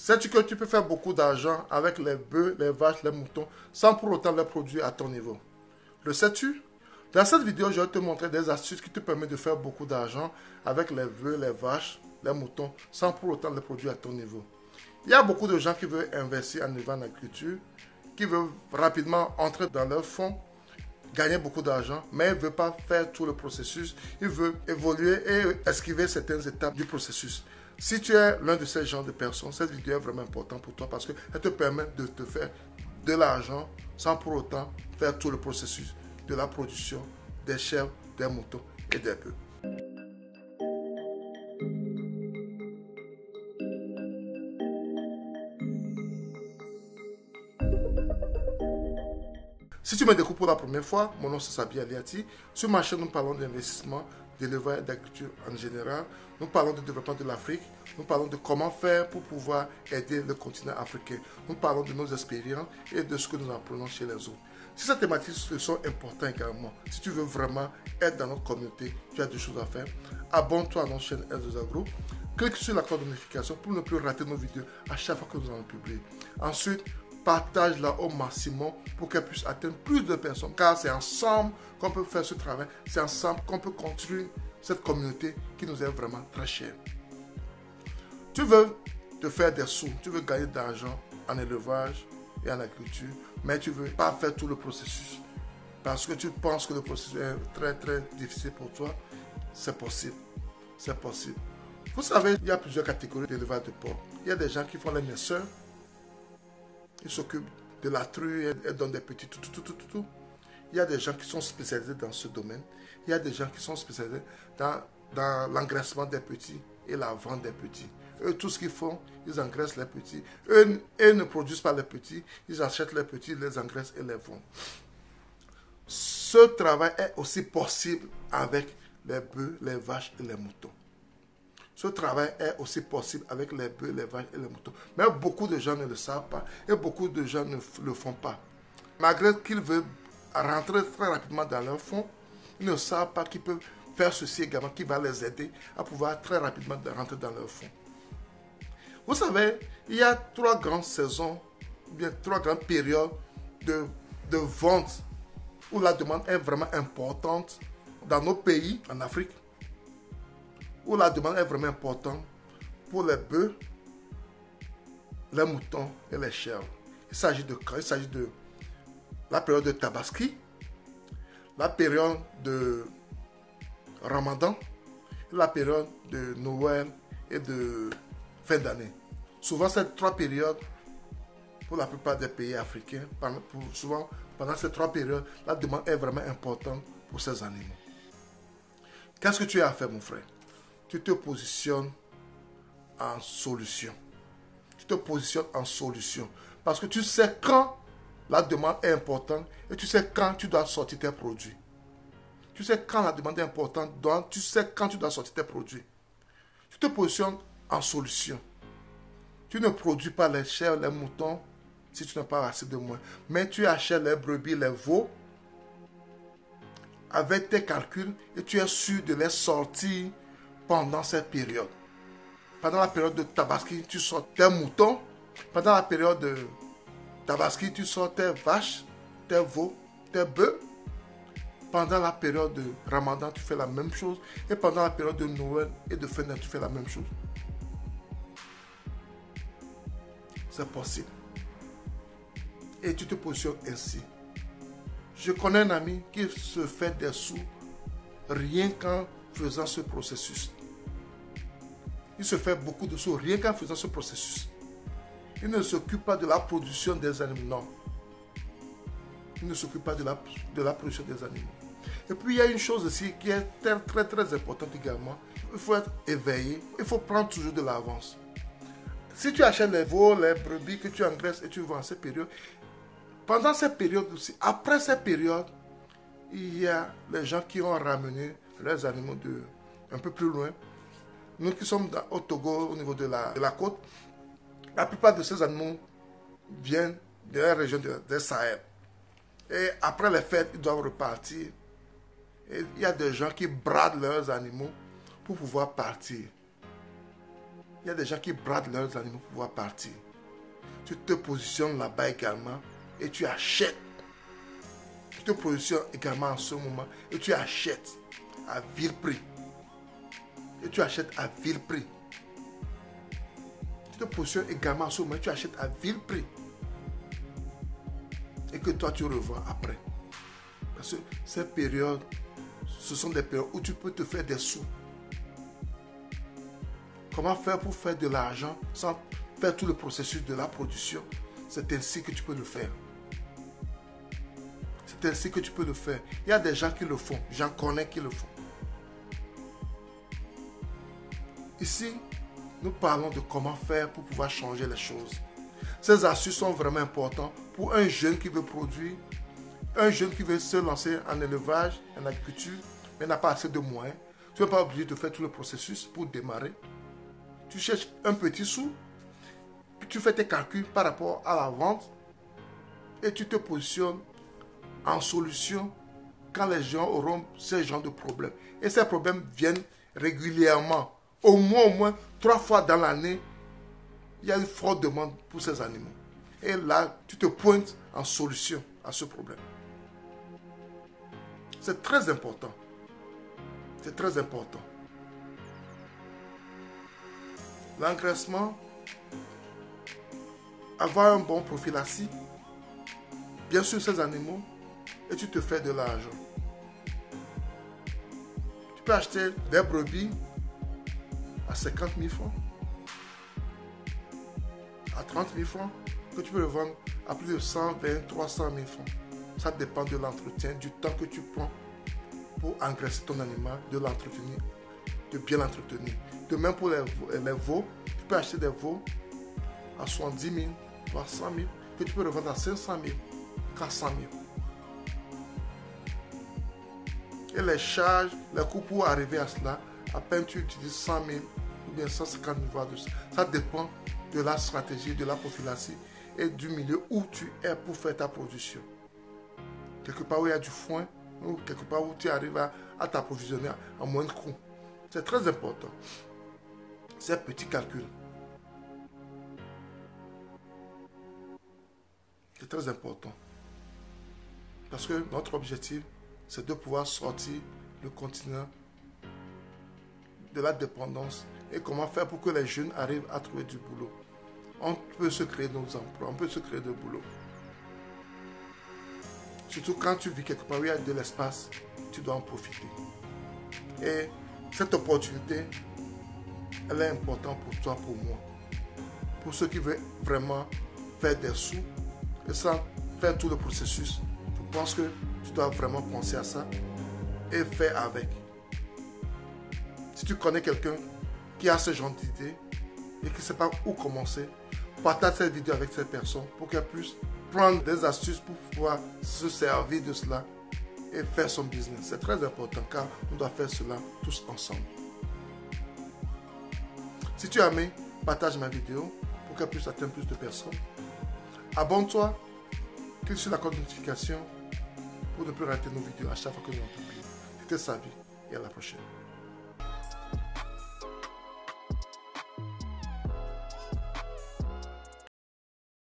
Sais-tu que tu peux faire beaucoup d'argent avec les bœufs, les vaches, les moutons, sans pour autant les produire à ton niveau? Le sais-tu? Dans cette vidéo, je vais te montrer des astuces qui te permettent de faire beaucoup d'argent avec les bœufs, les vaches, les moutons, sans pour autant les produire à ton niveau. Il y a beaucoup de gens qui veulent investir en agriculture, qui veulent rapidement entrer dans leur fonds, gagner beaucoup d'argent, mais ils ne veulent pas faire tout le processus. Ils veulent évoluer et esquiver certaines étapes du processus. Si tu es l'un de ces genres de personnes, cette vidéo est vraiment importante pour toi parce qu'elle te permet de te faire de l'argent sans pour autant faire tout le processus de la production des chèvres, des moutons et des bœufs. Si tu me découvres pour la première fois, mon nom c'est Sabi Aliati. Sur ma chaîne, nous parlons d'investissement, d'élevage et d'agriculture en général. Nous parlons du développement de l'Afrique. Nous parlons de comment faire pour pouvoir aider le continent africain. Nous parlons de nos expériences et de ce que nous apprenons chez les autres. Si ces thématiques sont importantes également, si tu veux vraiment être dans notre communauté, tu as deux choses à faire. Abonne-toi à notre chaîne S2 Agro. Clique sur la cloche de notification pour ne plus rater nos vidéos à chaque fois que nous allons publier. Ensuite, partage-la au maximum pour qu'elle puisse atteindre plus de personnes. Car c'est ensemble qu'on peut faire ce travail. C'est ensemble qu'on peut construire cette communauté qui nous est vraiment très chère. Tu veux te faire des sous, tu veux gagner de l'argent en élevage et en agriculture, mais tu ne veux pas faire tout le processus parce que tu penses que le processus est très très difficile pour toi. C'est possible. C'est possible. Vous savez, il y a plusieurs catégories d'élevage de porc. Il y a des gens qui font les naisseurs. Ils s'occupent de la true et donnent des petits tout. Il y a des gens qui sont spécialisés dans ce domaine. Il y a des gens qui sont spécialisés dans l'engraissement des petits et la vente des petits. Eux, tout ce qu'ils font, ils engraissent les petits. Eux ne produisent pas les petits. Ils achètent les petits, les engraissent et les vendent. Ce travail est aussi possible avec les bœufs, les vaches et les moutons. Ce travail est aussi possible avec les bœufs, les vaches et les moutons. Mais beaucoup de gens ne le savent pas et beaucoup de gens ne le font pas. Malgré qu'ils veulent rentrer très rapidement dans leur fonds, ils ne savent pas qu'ils peuvent faire ceci également qui va les aider à pouvoir très rapidement rentrer dans leur fonds. Vous savez, il y a 3 grandes saisons, bien 3 grandes périodes de vente où la demande est vraiment importante dans nos pays, en Afrique, où la demande est vraiment importante pour les bœufs, les moutons et les chèvres. Il s'agit de quand? Il s'agit de la période de Tabaski, la période de Ramadan, la période de Noël et de fin d'année. Souvent, ces 3 périodes, pour la plupart des pays africains, souvent pendant ces 3 périodes, la demande est vraiment importante pour ces animaux. Qu'est-ce que tu as à faire, mon frère? Tu te positionnes en solution. Tu te positionnes en solution. Parce que tu sais quand la demande est importante et tu sais quand tu dois sortir tes produits. Tu sais quand la demande est importante, donc tu sais quand tu dois sortir tes produits. Tu te positionnes en solution. Tu ne produis pas les chèvres, les moutons si tu n'as pas assez de moins. Mais tu achètes les brebis, les veaux avec tes calculs et tu es sûr de les sortir pendant cette période. Pendant la période de Tabaski, tu sors tes moutons. Pendant la période de Tabaski, tu sors tes vaches, tes veaux, tes bœufs. Pendant la période de Ramadan, tu fais la même chose. Et pendant la période de Noël et de fin d'année, tu fais la même chose. C'est possible. Et tu te positionnes ainsi. Je connais un ami qui se fait des sous rien qu'en faisant ce processus. Il se fait beaucoup de sous rien qu'en faisant ce processus. Il ne s'occupe pas de la production des animaux. Non. Il ne s'occupe pas de la production des animaux. Et puis il y a une chose aussi qui est très importante également. Il faut être éveillé. Il faut prendre toujours de l'avance. Si tu achètes les veaux, les brebis que tu engraisses et tu vends en cette période, pendant cette période aussi, après cette période, il y a les gens qui ont ramené leurs animaux un peu plus loin. Nous qui sommes au Togo, au niveau de la côte, la plupart de ces animaux viennent de la région de Sahel. Et après les fêtes, ils doivent repartir. Et il y a des gens qui bradent leurs animaux pour pouvoir partir. Il y a des gens qui bradent leurs animaux pour pouvoir partir. Tu te positionnes là-bas également et tu achètes. Tu te positionnes également en ce moment et tu achètes à vil prix. Et tu achètes à vil prix. Tu te positionnes également en ce moment et tu achètes à vil prix. Et que toi tu revends après. Parce que ces périodes, ce sont des périodes où tu peux te faire des sous. Comment faire pour faire de l'argent sans faire tout le processus de la production? C'est ainsi que tu peux le faire. C'est ainsi que tu peux le faire. Il y a des gens qui le font. J'en connais qui le font. Ici, nous parlons de comment faire pour pouvoir changer les choses. Ces astuces sont vraiment importantes pour un jeune qui veut produire, un jeune qui veut se lancer en élevage, en agriculture, mais n'a pas assez de moyens. Tu n'es pas obligé de faire tout le processus pour démarrer. Tu cherches un petit sou, puis tu fais tes calculs par rapport à la vente et tu te positionnes en solution quand les gens auront ce genre de problèmes. Et ces problèmes viennent régulièrement. Au moins 3 fois dans l'année, il y a une forte demande pour ces animaux. Et là, tu te pointes en solution à ce problème. C'est très important. C'est très important. L'engraissement, avoir un bon prophylaxie, bien sûr ces animaux, et tu te fais de l'argent. Tu peux acheter des brebis à 50 000 francs, à 30 000 francs, que tu peux le vendre à plus de 120, 300 000 francs. Ça dépend de l'entretien, du temps que tu prends pour engraisser ton animal, de l'entretenir, de bien l'entretenir. De même pour les veaux, tu peux acheter des veaux à 70 000, 300 000, que tu peux revendre à 500 000, 400 000. Et les charges, les coûts pour arriver à cela, à peine tu utilises 100 000 ou bien 150 000 voire 200. Ça dépend de la stratégie, de la prophylaxie et du milieu où tu es pour faire ta production. Quelque part où il y a du foin, ou quelque part où tu arrives à t'approvisionner à moins de coûts. C'est très important. Ces petits calculs. C'est très important. Parce que notre objectif, c'est de pouvoir sortir le continent de la dépendance et comment faire pour que les jeunes arrivent à trouver du boulot. On peut se créer nos emplois, on peut se créer de boulot. Surtout quand tu vis quelque part où il y a de l'espace, tu dois en profiter. Et cette opportunité, elle est importante pour toi, pour moi. Pour ceux qui veulent vraiment faire des sous et sans faire tout le processus, je pense que tu dois vraiment penser à ça et faire avec. Si tu connais quelqu'un qui a ce genre d'idée et qui ne sait pas où commencer, partage cette vidéo avec cette personne pour qu'elle puisse prendre des astuces pour pouvoir se servir de cela et faire son business. C'est très important car on doit faire cela tous ensemble. Si tu as aimé, partage ma vidéo pour qu'elle puisse atteindre plus de personnes. Abonne-toi, clique sur la cloche de notification pour ne plus rater nos vidéos à chaque fois que nous en publions. C'était Sabi et à la prochaine.